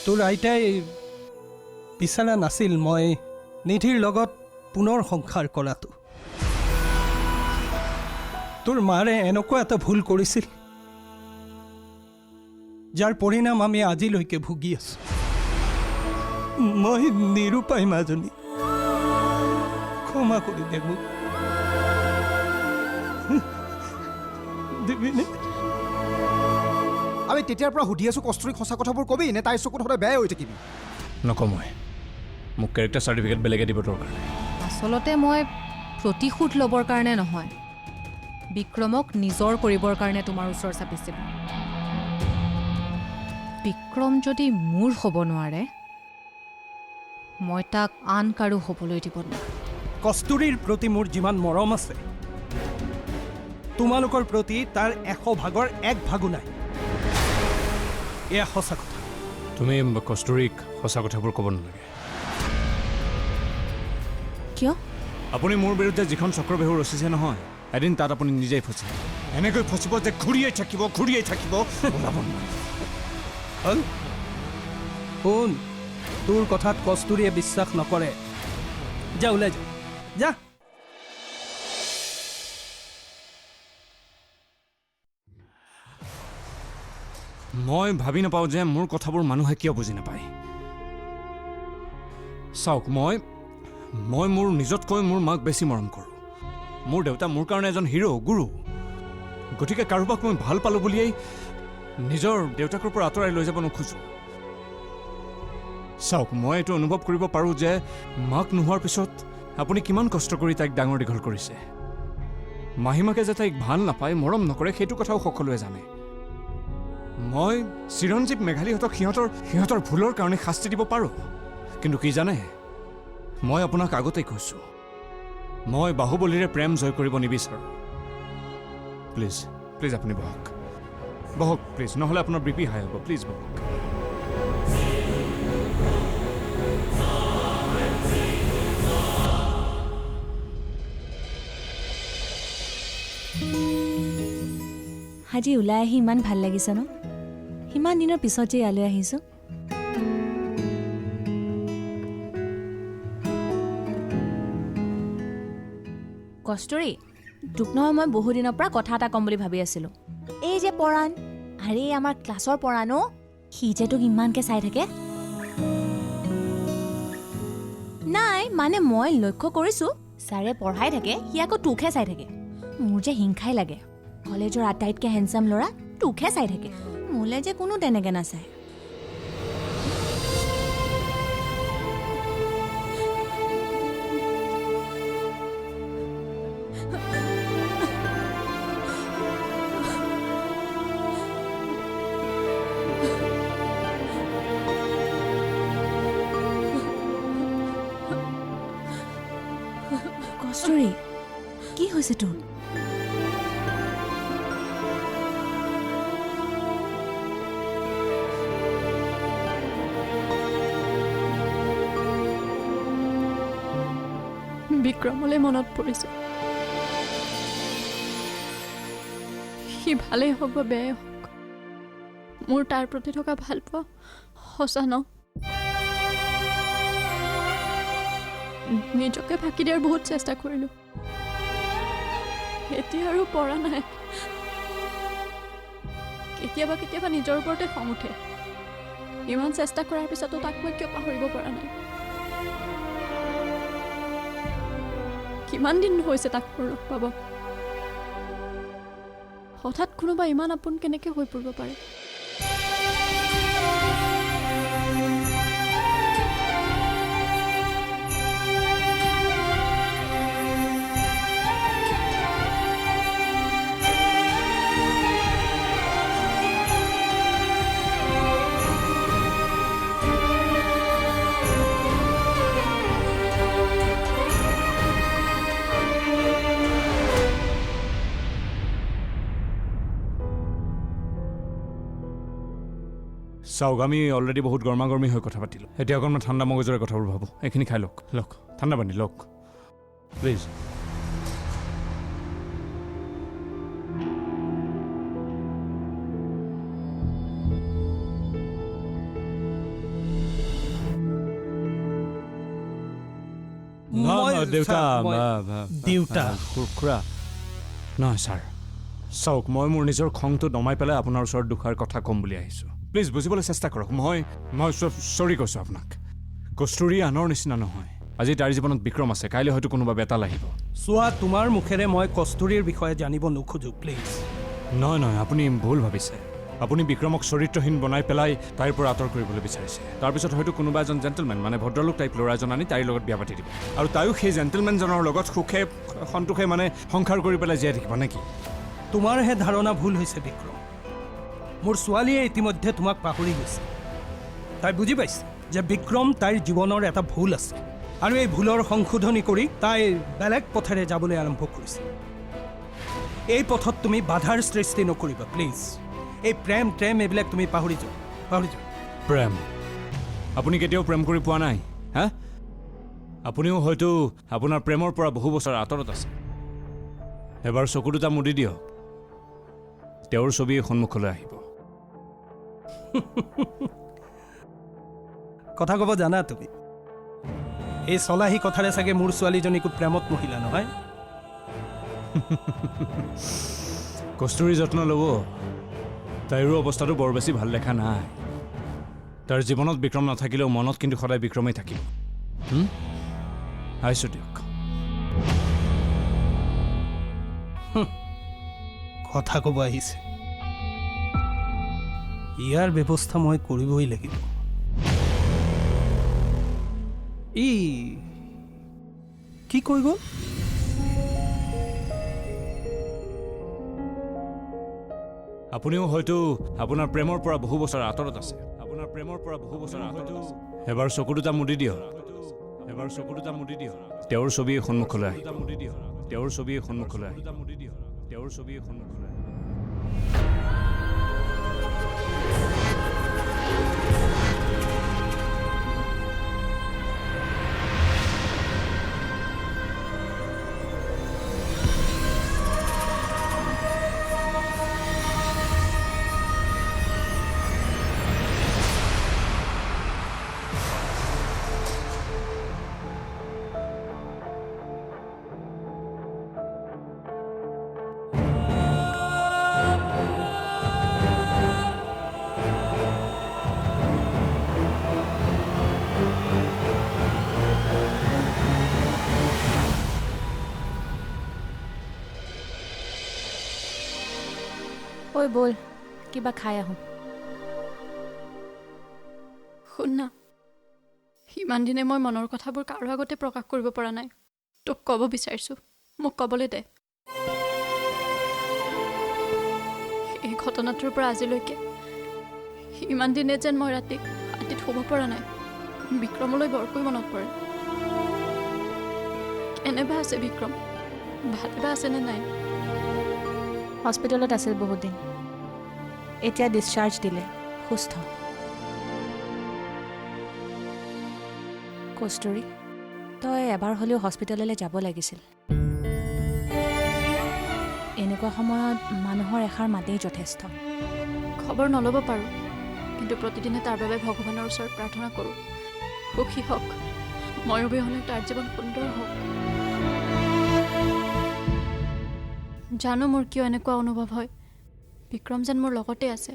তোৰ আইতাই বিচৰা নাছিল মই নিধিৰ লগত পুনৰ সংসাৰ কৰাটো। তোৰ মাৰে এনেকুৱা এটা ভুল কৰিছিল যাৰ পৰিণাম আমি আজিলৈকে ভুগি আছো। মই নিৰুপায় মাজনী, ক্ষমা কৰি দে মোক। দিবিনে? আমি তেতিয়াৰ পৰা সুধি আছো কস্তুৰীক সঁচা কথাবোৰ কবি নে তাইৰ চকুত সদায় বেয়া হৈ থাকিবি? নকওঁ মই, মোক কেৰেক্টাৰ চাৰ্টিফিকেট বেলেগে দিব দৰকাৰ। আচলতে মই প্ৰতিশোধ ল'বৰ কাৰণে নহয়, বিক্ৰমক নিজৰ কৰিবৰ কাৰণে তোমাৰ ওচৰ চাপিছিলোঁ। বিক্ৰম যদি মোৰ হ'ব নোৱাৰে, মই তাক আন কাৰো হ'বলৈ দিব নোৱাৰোঁ। কস্তুৰীৰ প্ৰতি মোৰ যিমান মৰম আছে, তোমালোকৰ প্ৰতি তাৰ 100 ভাগৰ 1 ভাগো নাই। এয়া সঁচা কথা। তুমি কস্তুৰীক সঁচা কথাবোৰ ক'ব নালাগে। কিয়? আপুনি মোৰ বিৰুদ্ধে যিখন চক্ৰবেহু ৰচিছে নহয়, এদিন তাত আপুনি নিজেই ফচিব। এনেকৈ ফচিব যে ঘূৰিয়েই থাকিব ওলাব নোৱাৰে। শুন, তোৰ কথাত কস্তুৰীয়ে বিশ্বাস নকৰে। যা ওলাই যা, যা। মই ভাবি নাপাওঁ যে মোৰ কথাবোৰ মানুহে কিয় বুজি নাপায়। চাওক, মই মোৰ নিজতকৈ মোৰ মাক বেছি মৰম কৰোঁ। মোৰ দেউতা মোৰ কাৰণে এজন হিৰো, গুৰু। গতিকে কাৰোবাক মই ভাল পালোঁ বুলিয়েই নিজৰ দেউতাকৰ পৰা আঁতৰাই লৈ যাব নোখোজোঁ। চাওক, মই এইটো অনুভৱ কৰিব পাৰোঁ যে মাক নোহোৱাৰ পিছত আপুনি কিমান কষ্ট কৰি তাইক ডাঙৰ দীঘল কৰিছে। মাহীমাকে যে তাইক ভাল নাপায়, মৰম নকৰে, সেইটো কথাও সকলোৱে জানে। মই চিৰঞ্জীৱ মেঘালীহঁতক সিহঁতৰ ভুলৰ কাৰণে শাস্তি দিব পাৰোঁ, কিন্তু কি জানে, মই আপোনাক আগতেই কৈছোঁ, মই বাহুবলীৰে প্ৰেম জয় কৰিব নিবিচাৰোঁ। প্লিজ প্লিজ আপুনি বহক প্লিজ, নহ'লে আপোনাৰ বিপি হাই হ'ব। প্লিজ বহক। আজি ওলাই আহি ইমান ভাল লাগিছে ন? ইমান দিনৰ পিছত যে ইয়ালৈ আহিছোঁ। কস্তুৰী, তোক নহয় মই বহুদিনৰ পৰা কথা এটা ক'ম বুলি ভাবি আছিলোঁ। এই যে পৰাণ, আৰে আমাৰ ক্লাছৰ পৰাণ, সি যে তোক ইমানকৈ চাই থাকে। নাই মানে মই লক্ষ্য কৰিছোঁ, ছাৰে পঢ়াই থাকে, সি আকৌ তোকহে চাই থাকে। মোৰ যে হিংসাই লাগে। কলেজৰ আটাইতকৈ হেণ্ডচাম ল'ৰা তোকহে চাই থাকে, মোলৈ যে কোনো তেনেকৈ নাচায়। কস্তুৰী, কি হৈছে তোৰ? বিক্ৰমলৈ মনত পৰিছে। সি ভালেই হওক বা বেয়াই হওক, মোৰ তাৰ প্ৰতি থকা ভাল পোৱা সঁচা ন। নিজকে ফাঁকি দিয়াৰ বহুত চেষ্টা কৰিলোঁ, এতিয়া আৰু পৰা নাই। কেতিয়াবা কেতিয়াবা নিজৰ ওপৰতে খং উঠে, ইমান চেষ্টা কৰাৰ পিছতো তাক মই কিয় পাহৰিব পৰা নাই। কিমান দিন হৈছে তাক মোৰ লগ পাব। হঠাৎ কোনোবা ইমান আপোন কেনেকৈ হৈ পৰিব পাৰে? চাওক, আমি অলৰেডি বহুত গৰমাগৰমি হৈ কথা পাতিলোঁ। এতিয়া অকণমান ঠাণ্ডা মগজুৰে কথাবোৰ ভাবোঁ। এইখিনি খাই লওক, ঠাণ্ডা পানী লওক প্লিজ। দেউতা খুৰা নহয় ছাৰ চাওক মই মোৰ নিজৰ খংটো দমাই পেলাই আপোনাৰ ওচৰত দুখাৰ কথা ক'ম বুলি আহিছোঁ প্লিজ বুজিবলৈ চেষ্টা কৰক মই চৰি কৈছোঁ আপোনাক কস্তুৰী আনৰ নিচিনা নহয় আজি তাইৰ জীৱনত বিক্ৰম আছে কাইলৈ হয়তো কোনোবা বেতাল আহিব চোৱা তোমাৰ মুখেৰে মই কস্তুৰীৰ বিষয়ে জানিব নোখোজো প্লিজ নহয় আপুনি ভুল ভাবিছে আপুনি বিক্ৰমক চৰিত্ৰহীন বনাই পেলাই তাইৰ পৰা আঁতৰ কৰিবলৈ বিচাৰিছে তাৰপিছত হয়তো কোনোবা এজন জেণ্টেলমেন মানে ভদ্ৰলোক টাইপ ল'ৰা এজন আনি তাইৰ লগত বিয়া পাতি দিব আৰু তাইও সেই জেণ্টেলমেনজনৰ লগত সুখে সন্তোষে মানে সংসাৰ কৰি পেলাই জীয়াই থাকিব নেকি তোমাৰহে ধাৰণা ভুল হৈছে বিক্ৰম মোৰ ছোৱালীয়ে ইতিমধ্যে তোমাক পাহৰি গৈছে তাই বুজি পাইছে যে বিক্ৰম তাইৰ জীৱনৰ এটা ভুল আছে আৰু এই ভুলৰ সংশোধনী কৰি তাই বেলেগ পথেৰে যাবলৈ আৰম্ভ কৰিছে এই পথত তুমি বাধাৰ সৃষ্টি নকৰিবা প্লিজ এই প্ৰেম এইবিলাক তুমি পাহৰি যোৱা প্ৰেম আপুনি কেতিয়াও প্ৰেম কৰি পোৱা নাই হা আপুনিও হয়তো আপোনাৰ প্ৰেমৰ পৰা বহু বছৰ আঁতৰত আছে এবাৰ চকু দুটা মুদি দিয়ক তেওঁৰ ছবি সন্মুখলৈ আহিব কথা ক'ব জানা তুমি এই চলাহী কথাৰে চাগে মোৰ ছোৱালীজনীকো প্ৰেমত মহিলা নহয় কস্তুৰী যত্ন ল'ব তাইৰো অৱস্থাটো বৰ বেছি ভাল দেখা নাই তাৰ জীৱনত বিক্ৰম নাথাকিলেও মনত কিন্তু সদায় বিক্ৰমেই থাকিব আহিছোঁ দিয়ক কথা ক'ব আহিছে ইয়াৰ ব্যৱস্থা মই কৰিবই লাগিব ই কি কৈ গ'ল আপুনিও হয়তো আপোনাৰ প্ৰেমৰ পৰা বহু বছৰ আঁতৰত আছে এবাৰ চকু দুটা মুদি দিয়ক তেওঁৰ ছবি সন্মুখলৈ আহিব ঐ ব'ল কিবা খাই আহোঁ শুন না ইমান দিনে মই মনৰ কথাবোৰ কাৰো আগতে প্ৰকাশ কৰিব পৰা নাই তোক ক'ব বিচাৰিছোঁ মোক ক'বলৈ দে এই ঘটনাটোৰ পৰা আজিলৈকে ইমান দিনে যেন মই ৰাতিত শুব পৰা নাই বিক্ৰমলৈ বৰকৈ মনত পৰে কেনেবা আছে বিক্ৰম ভালে বা আছেনে নাই হস্পিটেলত আছিল বহুত দিন এতিয়া ডিছচাৰ্জ দিলে সুস্থ কস্তুৰী তই এবাৰ হ'লেও হস্পিটেললৈ যাব লাগিছিল এনেকুৱা সময়ত মানুহৰ এষাৰ মাতেই যথেষ্ট খবৰ নল'ব পাৰোঁ কিন্তু প্ৰতিদিনে তাৰ বাবে ভগৱানৰ ওচৰত প্ৰাৰ্থনা কৰোঁ সুখী হওক মই অবিহনে তাৰ জীৱন সুন্দৰ হওক জানো মোৰ কিয় এনেকুৱা অনুভৱ হয় বিক্ৰম যেন মোৰ লগতে আছে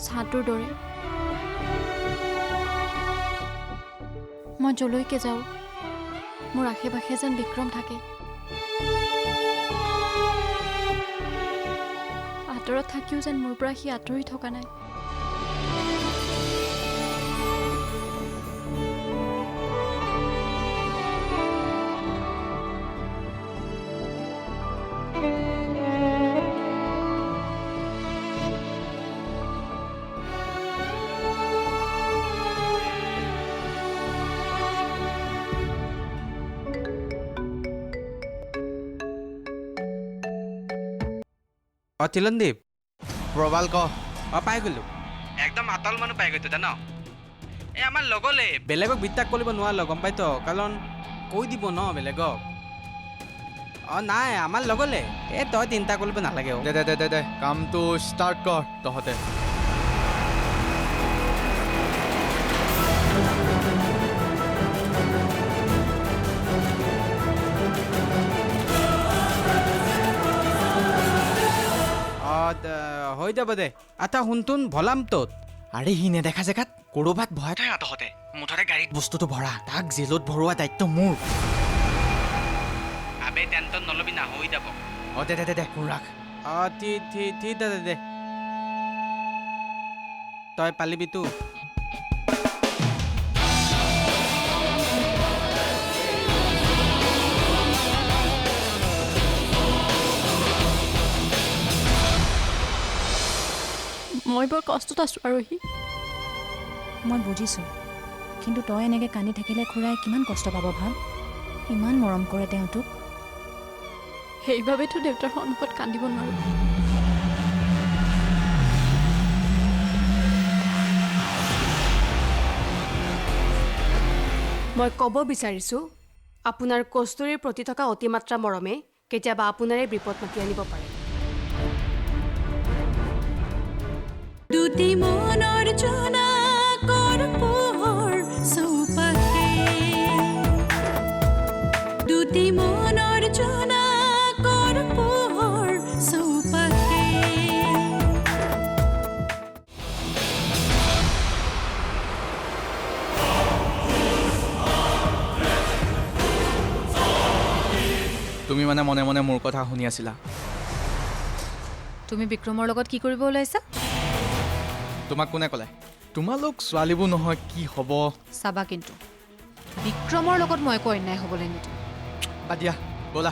ছাটোৰ দৰে মই যলৈকে যাওঁ মোৰ আশে পাশে যেন বিক্ৰম থাকে আঁতৰত থাকিও যেন মোৰ পৰা সি আঁতৰি থকা নাই তিলনদীপ প্ৰবাল ক পাই গ'লো একদম আতল মানুহ পাই গৈছো জান এই আমাৰ লগলে বেলেগক বিশ্বাস কৰিব নোৱাৰো গম পাইছ কাৰণ কৈ দিব ন বেলেগক নাই আমাৰ লগলে তই চিন্তা কৰিব নালাগে দে কামটো ষ্টাৰ্ট কৰ তহঁতে হৈ যাব দে আটা শুনটোন ভলাম তোত আৰে সি নেদেখা জেগাত ক'ৰবাত ভৰাই থয় আতহঁতে মুঠতে গাড়ীত বস্তুটো ভৰা তাক জেলত ভৰোৱা দায়িত্ব মোৰ আবে টেনশ্যন নলবি না হৈ যাব অঁ দে ফোন ৰাখ ঠিক আছে দে তই পালিবিতো মই বৰ কষ্টত আছোঁ আৰোহী মই বুজিছোঁ কিন্তু তই এনেকৈ কান্দি থাকিলে খুৰাই কিমান কষ্ট পাব ভাব ইমান মৰম কৰে তেওঁ তোক সেইবাবেতো দেউতাৰ সন্মুখত কান্দিব নোৱাৰোঁ মই ক'ব বিচাৰিছোঁ আপোনাৰ কস্তুৰীৰ প্ৰতি থকা অতিমাত্ৰা মৰমে কেতিয়াবা আপোনাৰে বিপদ মাতি আনিব পাৰে দুটি মনৰ জোনাকৰ পোহৰ চৌপাশে দুটি মনৰ জোনাকৰ পোহৰ চৌপাশে তুমি মানে মনে মনে মোৰ কথা শুনি আছিলা তুমি বিক্ৰমৰ লগত কি কৰিব ওলাইছা তোমাক কোনে ক'লে তোমালোক ছোৱালীবোৰ নহয় কি হ'ব চাবা কিন্তু বিক্ৰমৰ লগত মই একো অন্যায় হ'বলৈ নিদিওঁ বাদ দিয়া ব'লা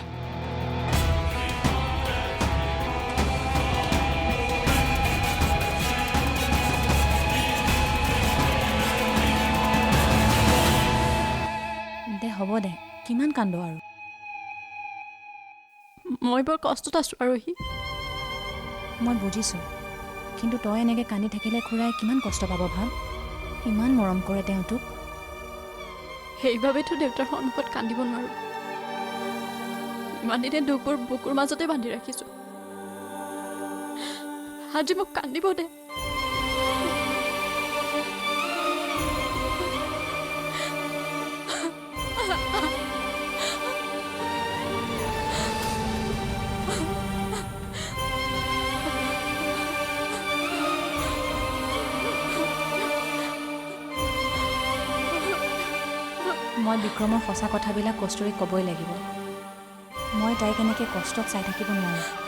দে হ'ব দে কিমান কান্দ আৰু মই বৰ কষ্টত আছোঁ আৰোহী মই বুজিছোঁ কিন্তু তই এনেকৈ কান্দি থাকিলে খুৰাই কিমান কষ্ট পাব ভাব ইমান মৰম কৰে তেওঁ তোক সেইবাবেতো দেউতাৰ সন্মুখত কান্দিব নোৱাৰোঁ ইমান দিনে দুখবোৰ বুকুৰ মাজতে বান্ধি ৰাখিছোঁ আজি মোক কান্দিব দে মই বিক্ৰমৰ সঁচা কথাবিলাক কস্তুৰীক ক'বই লাগিব মই তাইক এনেকৈ কষ্টত চাই থাকিব নোৱাৰোঁ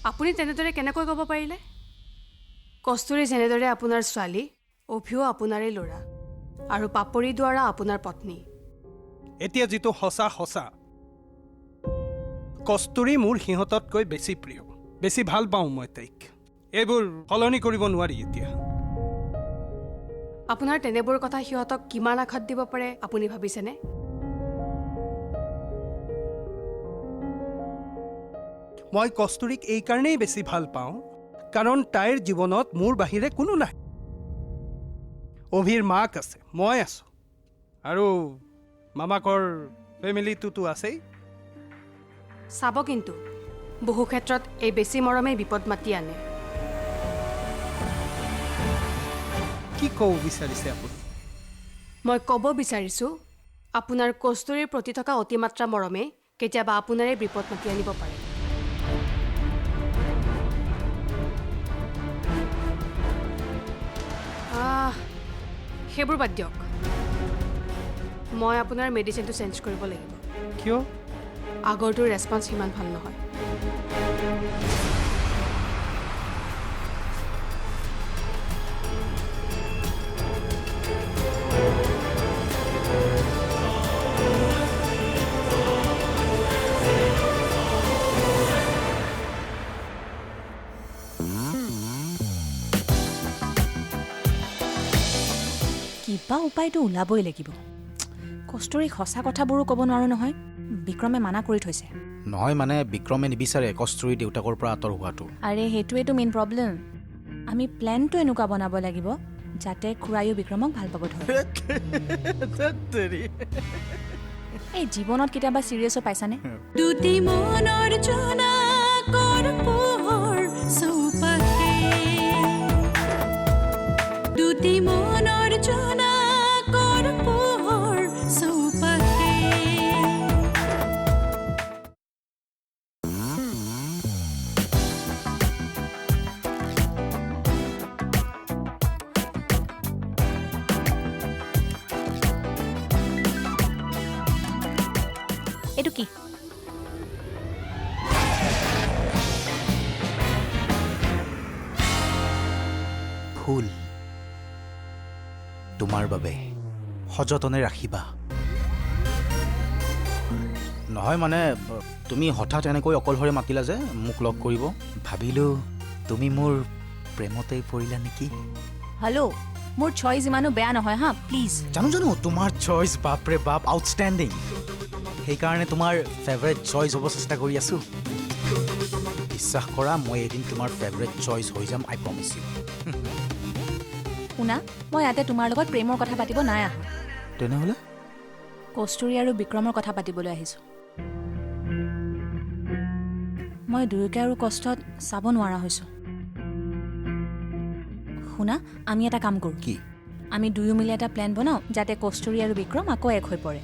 আপুনি তেনেদৰে কেনেকৈ ক'ব পাৰিলে কস্তুৰী যেনেদৰে আপোনাৰ ছোৱালী অভিও আপোনাৰে ল'ৰা আৰু পাপৰি দ্বাৰা আপোনাৰ পত্নী এতিয়া যিটো সঁচা সঁচা কস্তুৰী মোৰ সিহঁততকৈ বেছি প্ৰিয় বেছি ভাল পাওঁ মই তাইক এইবোৰ সলনি কৰিব নোৱাৰি এতিয়া আপোনাৰ তেনেবোৰ কথা সিহঁতক কিমান আঘাত দিব পাৰে আপুনি ভাবিছেনে মই কস্তুৰীক এইকাৰণেই বেছি ভাল পাওঁ কাৰণ তাইৰ জীৱনত মোৰ বাহিৰে কোনো নাই অভিৰ মাক আছে মই আছোঁ আৰু মামাকৰ ফেমিলিটোতো আছেই চাব কিন্তু বহু ক্ষেত্ৰত এই বেছি মৰমে বিপদ মাতি আনে কি ক'ব বিচাৰিছে আপুনি মই ক'ব বিচাৰিছোঁ আপোনাৰ কস্তুৰীৰ প্ৰতি থকা অতিমাত্ৰা মৰমে কেতিয়াবা আপোনাৰে বিপদ মাতি আনিব পাৰে সেইবোৰ বাদ দিয়ক মই আপোনাৰ মেডিচিনটো চেঞ্জ কৰিব লাগিব কিয় আগৰটোৰ ৰেছপন্স সিমান ভাল নহয় কিবা উপায়টো ওলাবই লাগিব কস্তুৰীক সঁচা কথাবোৰো ক'ব নোৱাৰো নহয় বিক্ৰমে মানা কৰি থৈছে নহয় মানে বিক্ৰমে নিবিচাৰে কস্তুৰী দেউতাকৰ পৰা আঁতৰ হোৱাটো আৰে সেইটোৱেতো মেইন প্ৰব্লেম আমি প্লেনটো এনেকুৱা বনাব লাগিব যাতে খুৰায়ো বিক্ৰমক ভাল পাব ধৰে এই জীৱনত কেতিয়াবা চিৰিয়াছো পাইছানে দুটি মনৰ জোনাকৰ পোহৰ চৌপাশে দুটি মনৰ জোনাকৰ পোহৰ চৌপাশে এইটো কি ফুল তোমাৰ বাবে সযতনে ৰাখিবা নহয় মানে তুমি হঠাৎ এনেকৈ অকলশৰে মাতিলা যে মোক লগ কৰিব ভাবিলোঁ তুমি মোৰ প্ৰেমতেই পৰিলা নেকি হেল্ল' মোৰ চইচ ইমানো বেয়া নহয় হা প্লিজ জানো তোমাৰ চইচ বাপৰে বাপ আউটষ্টেণ্ডিং সেইকাৰণে তোমাৰ ফেভৰেট চইচ হ'ব চেষ্টা কৰি আছোঁ বিশ্বাস কৰা মই এদিন তোমাৰ ফেভৰেট চইচ হৈ যাম আই প্ৰমিছ ইউ শুনা মই ইয়াতে তোমাৰ লগত প্ৰেমৰ কথা পাতিব নাই আহা তেনেহ'লে কস্তুৰী আৰু বিক্ৰমৰ কথা পাতিবলৈ আহিছোঁ মই দুয়োকে আৰু কষ্টত চাব নোৱাৰা হৈছোঁ শুনা আমি এটা কাম কৰোঁ কি আমি দুয়ো মিলি এটা প্লেন বনাওঁ যাতে কস্তুৰী আৰু বিক্ৰম আকৌ এক হৈ পৰে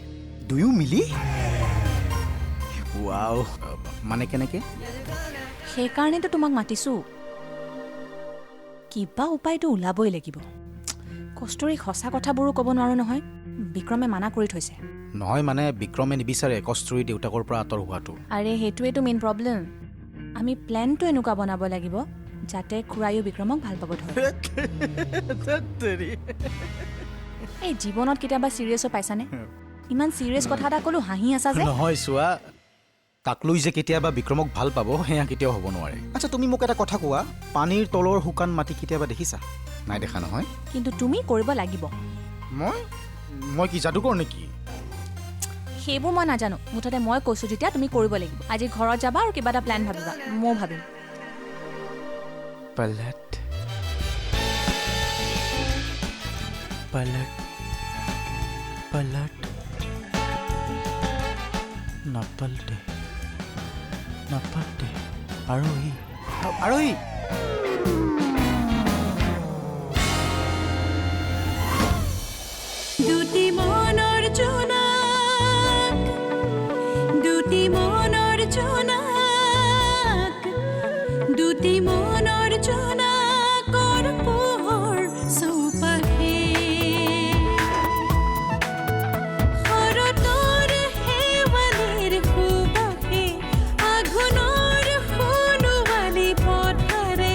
দুয়ো মিলি ৱাও মানে কেনেকৈ সেইকাৰণেতো তোমাক মাতিছোঁ কিবা উপায়টো ওলাবই লাগিব কস্তুৰীক সঁচা কথাবোৰো ক'ব নোৱাৰো নহয় বিক্ৰমে মানা কৰি থৈছে নহয় মানে বিক্ৰমে নিবিচাৰে কস্তুৰী দেউতাকৰ পৰা আঁতৰ হোৱাটো আৰে সেইটোৱেতো মেইন প্ৰব্লেম আমি প্লেনটো এনেকুৱা বনাব লাগিব যাতে খুৰায়ো বিক্ৰমক ভাল পাব ধৰে এই জীৱনত কেতিয়াবা চিৰিয়াছো পাইছানে ইমান চিৰিয়াছ কথা এটা ক'লো হাঁহি আছা যে নহয় চোৱা তাক লৈ যে কেতিয়াবা বিক্ৰমক ভাল পাব সেয়া কেতিয়াও হ'ব নোৱাৰে আচ্ছা তুমি মোক এটা কথা কোৱা পানীৰ তলৰ শুকান মাটি কেতিয়াবা দেখিছা নাই দেখা নহয় কিন্তু তুমি কৰিব লাগিব মই কি যাদুকৰ নেকি সেইবোৰ মই নাজানো মুঠতে মই কৈছোঁ যেতিয়া তুমি কৰিব লাগিব আজি ঘৰত যাবা আৰু কিবা এটা প্লেন ভাবিবা ময়ো ভাবিম पलट पलट पलट नपलटे नपलटे आरोही आरोही দুটি মনৰ জোনাক দুটি মনৰ জোনাক দুটি মনৰ জোনাকৰ পোহৰ চৌপাশে শৰতৰ শেৱালিৰ সুবাসে আঘোণৰ সোণোৱালী পথাৰে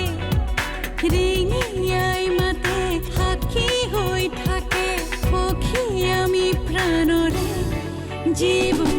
ৰিঙি জীবন